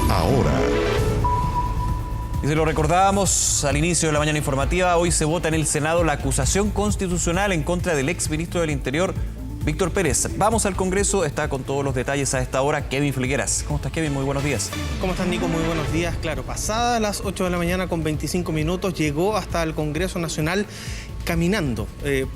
ahora. Y se lo recordábamos al inicio de la mañana informativa, hoy se vota en el Senado la acusación constitucional en contra del exministro del Interior, Víctor Pérez. Vamos al Congreso, está con todos los detalles a esta hora Kevin Felgueras. ¿Cómo estás, Kevin? Muy buenos días. ¿Cómo estás, Nico? Muy buenos días. Claro, pasadas las 8 de la mañana con 25 minutos llegó hasta el Congreso Nacional caminando.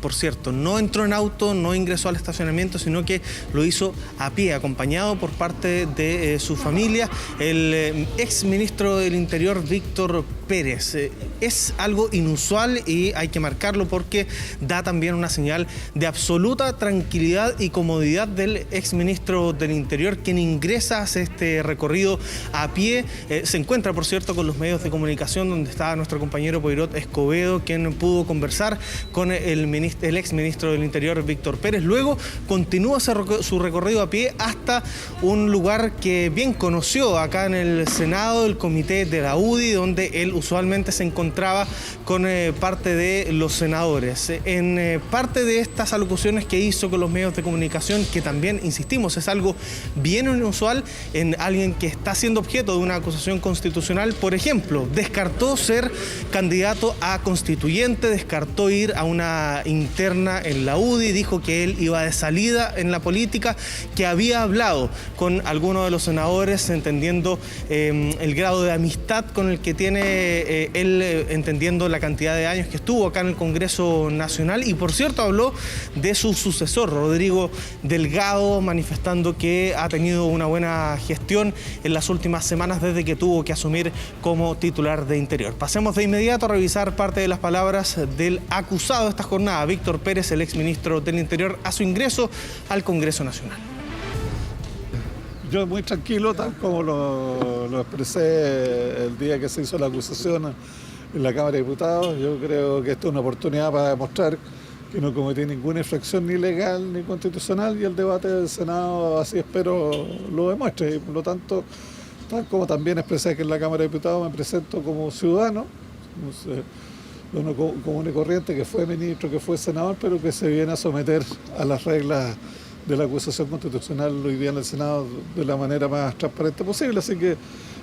Por cierto, no entró en auto, no ingresó al estacionamiento, sino que lo hizo a pie, acompañado por parte de su familia, el exministro del Interior, Víctor Pérez. Es algo inusual y hay que marcarlo porque da también una señal de absoluta tranquilidad y comodidad del exministro del Interior, quien ingresa a este recorrido a pie. Se encuentra, por cierto, con los medios de comunicación, donde está nuestro compañero Poirot Escobedo, quien pudo conversar con el exministro del Interior, Víctor Pérez. Luego continúa su recorrido a pie hasta un lugar que bien conoció acá en el Senado, el comité de la UDI, donde él usualmente se encontraba con parte de los senadores. En parte de estas alocuciones que hizo con los medios de comunicación, que también, insistimos, es algo bien inusual en alguien que está siendo objeto de una acusación constitucional. Por ejemplo, descartó ser candidato a constituyente, descartó ir a una interna en la UDI, dijo que él iba de salida en la política, que había hablado con algunos de los senadores, entendiendo el grado de amistad con el que tiene él, entendiendo la cantidad de años que estuvo acá en el Congreso Nacional. Y por cierto, habló de su sucesor, Rodrigo Delgado, manifestando que ha tenido una buena gestión en las últimas semanas desde que tuvo que asumir como titular de Interior. Pasemos de inmediato a revisar parte de las palabras del acusado de esta jornada, Víctor Pérez, el exministro del Interior, a su ingreso al Congreso Nacional. Yo muy tranquilo, tal como lo expresé el día que se hizo la acusación en la Cámara de Diputados. Yo creo que esto es una oportunidad para demostrar que no cometí ninguna infracción ni legal ni constitucional, y el debate del Senado, así espero, lo demuestre. Y por lo tanto, tal como también expresé que en la Cámara de Diputados, me presento como ciudadano, uno común y corriente, que fue ministro, que fue senador, pero que se viene a someter a las reglas de la acusación constitucional hoy día en el Senado de la manera más transparente posible. Así que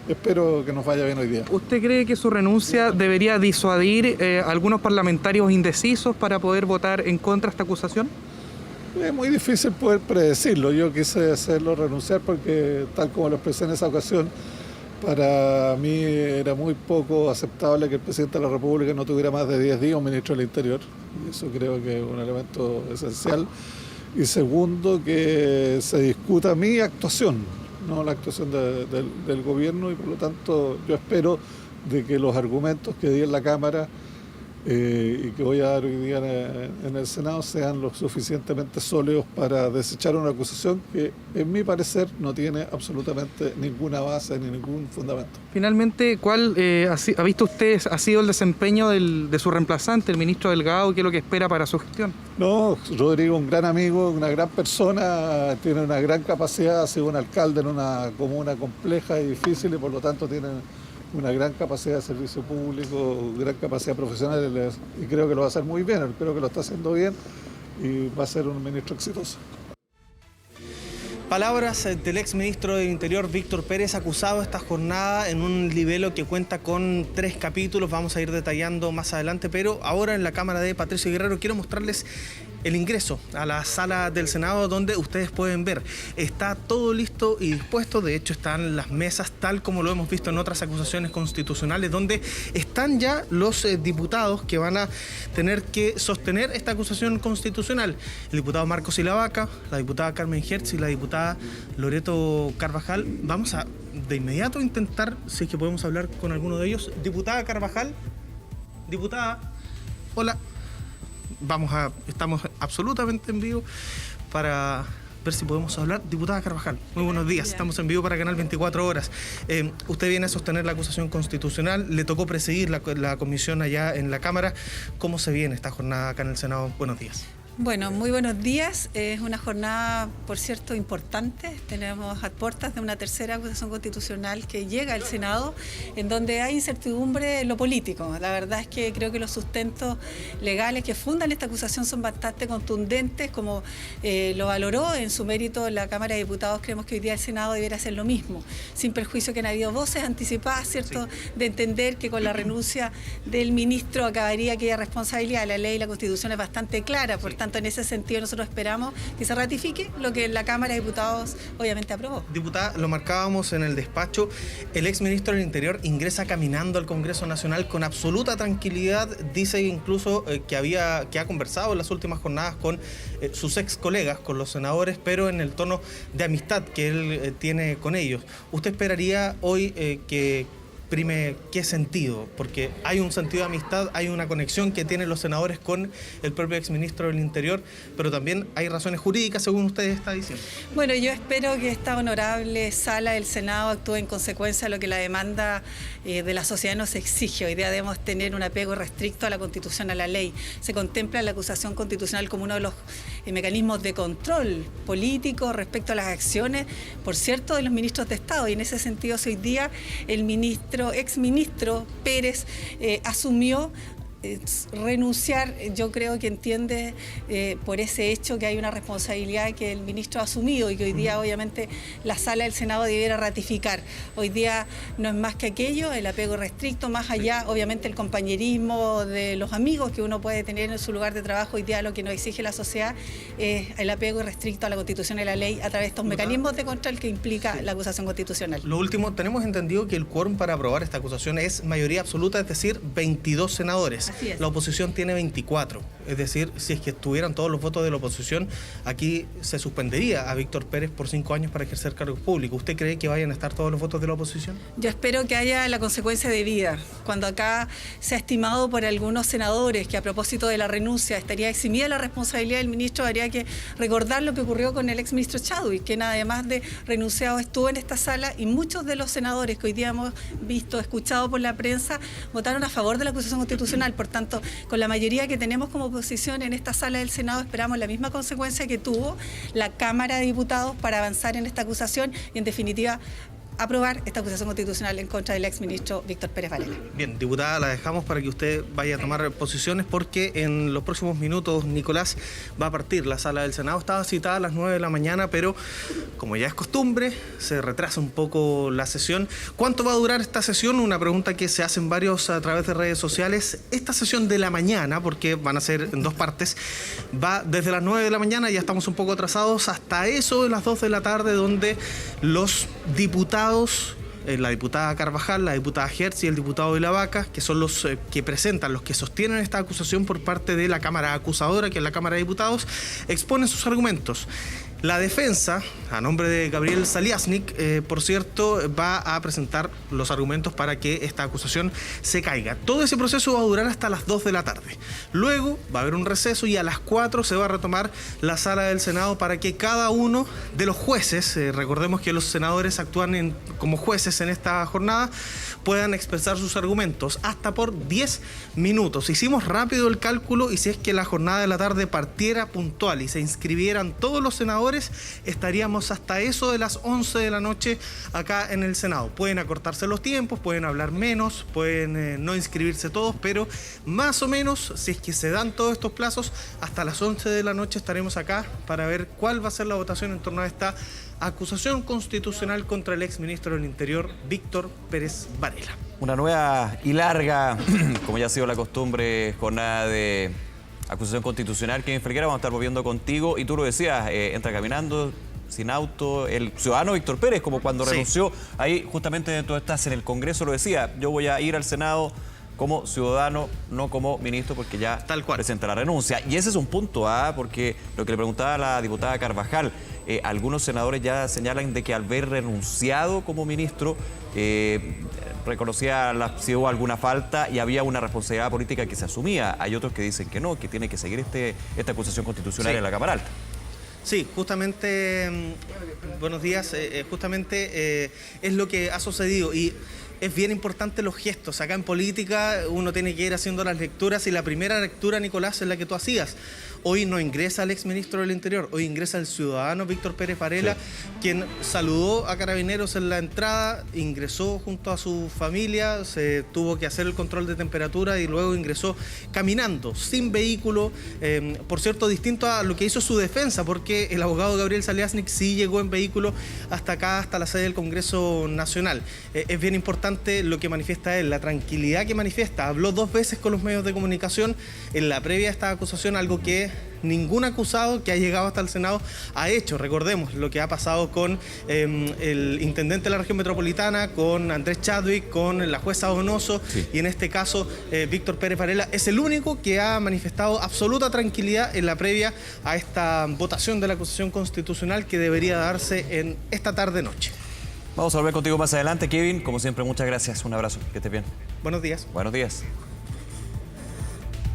espero que nos vaya bien hoy día. ¿Usted cree que su renuncia debería disuadir a algunos parlamentarios indecisos para poder votar en contra de esta acusación? Es muy difícil poder predecirlo. Yo quise hacerlo renunciar porque, tal como lo expresé en esa ocasión, para mí era muy poco aceptable que el presidente de la República no tuviera más de 10 días un ministro del Interior. Y eso creo que es un elemento esencial. Y segundo, que se discuta mi actuación, no la actuación del gobierno, y por lo tanto yo espero de que los argumentos que di en la Cámara y que voy a dar hoy día en el Senado sean lo suficientemente sólidos para desechar una acusación que, en mi parecer, no tiene absolutamente ninguna base ni ningún fundamento. Finalmente, ¿cuál ha visto usted ha sido el desempeño de su reemplazante, el ministro Delgado? ¿Qué es lo que espera para su gestión? No, Rodrigo, un gran amigo, una gran persona, tiene una gran capacidad, ha sido un alcalde en una comuna compleja y difícil, y por lo tanto tiene una gran capacidad de servicio público, gran capacidad profesional, y creo que lo va a hacer muy bien, creo que lo está haciendo bien y va a ser un ministro exitoso. Palabras del exministro del Interior, Víctor Pérez, acusado esta jornada en un libelo que cuenta con 3 capítulos. Vamos a ir detallando más adelante, pero ahora en la cámara de Patricio Guerrero quiero mostrarles el ingreso a la sala del Senado, donde ustedes pueden ver, está todo listo y dispuesto. De hecho, están las mesas tal como lo hemos visto en otras acusaciones constitucionales, donde están ya los diputados que van a tener que sostener esta acusación constitucional. El diputado Marcos Silavaca, la diputada Carmen Hertz y la diputada Loreto Carvajal. Vamos a de inmediato intentar, si es que podemos hablar con alguno de ellos. Diputada Carvajal, diputada, hola. Estamos absolutamente en vivo para ver si podemos hablar. Diputada Carvajal, muy buenos días. Estamos en vivo para Canal 24 Horas. Usted viene a sostener la acusación constitucional, le tocó presidir la comisión allá en la Cámara. ¿Cómo se viene esta jornada acá en el Senado? Buenos días. Bueno, muy buenos días. Es una jornada, por cierto, importante. Tenemos a puertas de una tercera acusación constitucional que llega al Senado, en donde hay incertidumbre en lo político. La verdad es que creo que los sustentos legales que fundan esta acusación son bastante contundentes, como lo valoró en su mérito la Cámara de Diputados. Creemos que hoy día el Senado debiera hacer lo mismo, sin perjuicio que han habido voces anticipadas, ¿cierto?, de entender que con la renuncia del ministro acabaría aquella responsabilidad. La ley y la Constitución es bastante clara, por tanto, en ese sentido nosotros esperamos que se ratifique lo que la Cámara de Diputados obviamente aprobó. Diputada, lo marcábamos en el despacho, el exministro del Interior ingresa caminando al Congreso Nacional con absoluta tranquilidad, dice incluso que ha conversado en las últimas jornadas con sus ex colegas, con los senadores, pero en el tono de amistad que él tiene con ellos. ¿Usted esperaría hoy que prime qué sentido? Porque hay un sentido de amistad, hay una conexión que tienen los senadores con el propio exministro del Interior, pero también hay razones jurídicas, según usted está diciendo. Bueno, yo espero que esta honorable sala del Senado actúe en consecuencia de lo que la demanda de la sociedad nos exige. Hoy día debemos tener un apego restricto a la Constitución, a la ley. Se contempla la acusación constitucional como uno de los mecanismos de control político respecto a las acciones, por cierto, de los ministros de Estado. Y en ese sentido, si hoy día el exministro Pérez asumió renunciar, yo creo que entiende por ese hecho que hay una responsabilidad que el ministro ha asumido y que hoy día obviamente la sala del Senado debiera ratificar. Hoy día no es más que aquello, el apego restricto, más allá obviamente el compañerismo de los amigos que uno puede tener en su lugar de trabajo. Hoy día lo que nos exige la sociedad es el apego restricto a la Constitución y a la ley a través de estos mecanismos de control que implica la acusación constitucional. Lo último, tenemos entendido que el quórum para aprobar esta acusación es mayoría absoluta, es decir, 22 senadores. La oposición tiene 24, es decir, si es que estuvieran todos los votos de la oposición, aquí se suspendería a Víctor Pérez por 5 años para ejercer cargos públicos. ¿Usted cree que vayan a estar todos los votos de la oposición? Yo espero que haya la consecuencia debida. Cuando acá se ha estimado por algunos senadores que a propósito de la renuncia estaría eximida la responsabilidad del ministro, habría que recordar lo que ocurrió con el exministro Chadwick, quien además de renunciado estuvo en esta sala, y muchos de los senadores que hoy día hemos visto, escuchado por la prensa, votaron a favor de la acusación constitucional. Por tanto, con la mayoría que tenemos como oposición en esta sala del Senado, esperamos la misma consecuencia que tuvo la Cámara de Diputados para avanzar en esta acusación y, en definitiva, aprobar esta acusación constitucional en contra del exministro Víctor Pérez Varela. Bien, diputada, la dejamos para que usted vaya a tomar posiciones porque en los próximos minutos Nicolás va a partir. La sala del Senado estaba citada a las 9 de la mañana, pero como ya es costumbre, se retrasa un poco la sesión. ¿Cuánto va a durar esta sesión? Una pregunta que se hacen varios a través de redes sociales. Esta sesión de la mañana, porque van a ser en 2 partes, va desde las 9 de la mañana, ya estamos un poco atrasados, hasta eso de las 2 de la tarde, donde los diputados, la diputada Carvajal, la diputada Hertz y el diputado de la Vaca, que son los que presentan, los que sostienen esta acusación por parte de la Cámara acusadora, que es la Cámara de Diputados, exponen sus argumentos. La defensa, a nombre de Gabriel Saliasnik, por cierto, va a presentar los argumentos para que esta acusación se caiga. Todo ese proceso va a durar hasta las 2 de la tarde. Luego va a haber un receso y a las 4 se va a retomar la sala del Senado para que cada uno de los jueces, recordemos que los senadores actúan como jueces en esta jornada, puedan expresar sus argumentos hasta por 10 minutos. Hicimos rápido el cálculo y si es que la jornada de la tarde partiera puntual y se inscribieran todos los senadores, estaríamos hasta eso de las 11 de la noche acá en el Senado. Pueden acortarse los tiempos, pueden hablar menos, pueden no inscribirse todos, pero más o menos, si es que se dan todos estos plazos, hasta las 11 de la noche estaremos acá para ver cuál va a ser la votación en torno a esta acusación constitucional contra el exministro del Interior, Víctor Pérez Varela. Una nueva y larga, como ya ha sido la costumbre, jornada de acusación constitucional. Kevin Felguera, vamos a estar volviendo contigo. Y tú lo decías, entra caminando, sin auto, el ciudadano Víctor Pérez, como cuando renunció. Ahí, justamente, tú estás en el Congreso, lo decía, yo voy a ir al Senado como ciudadano, no como ministro, porque ya presenta la renuncia. Y ese es un punto, porque lo que le preguntaba a la diputada Carvajal, algunos senadores ya señalan de que al ver renunciado como ministro, reconocía si hubo alguna falta y había una responsabilidad política que se asumía. Hay otros que dicen que no, que tiene que seguir esta acusación constitucional en la Cámara Alta. Sí, justamente, buenos días, justamente es lo que ha sucedido y es bien importante los gestos. Acá en política uno tiene que ir haciendo las lecturas y la primera lectura, Nicolás, es la que tú hacías. Hoy no ingresa el exministro del Interior, hoy ingresa el ciudadano Víctor Pérez Varela, sí, quien saludó a Carabineros en la entrada, ingresó junto a su familia, se tuvo que hacer el control de temperatura y luego ingresó caminando, sin vehículo, por cierto, distinto a lo que hizo su defensa, porque el abogado Gabriel Saliasnik sí llegó en vehículo hasta acá, hasta la sede del Congreso Nacional. Es bien importante lo que manifiesta él, la tranquilidad que manifiesta. Habló 2 veces con los medios de comunicación en la previa a esta acusación, algo que ningún acusado que ha llegado hasta el Senado ha hecho. Recordemos lo que ha pasado con el intendente de la región metropolitana, con Andrés Chadwick, con la jueza Donoso, sí, y en este caso Víctor Pérez Varela es el único que ha manifestado absoluta tranquilidad en la previa a esta votación de la acusación constitucional que debería darse en esta tarde-noche. Vamos a volver contigo más adelante, Kevin. Como siempre, muchas gracias. Un abrazo. Que estés bien. Buenos días. Buenos días.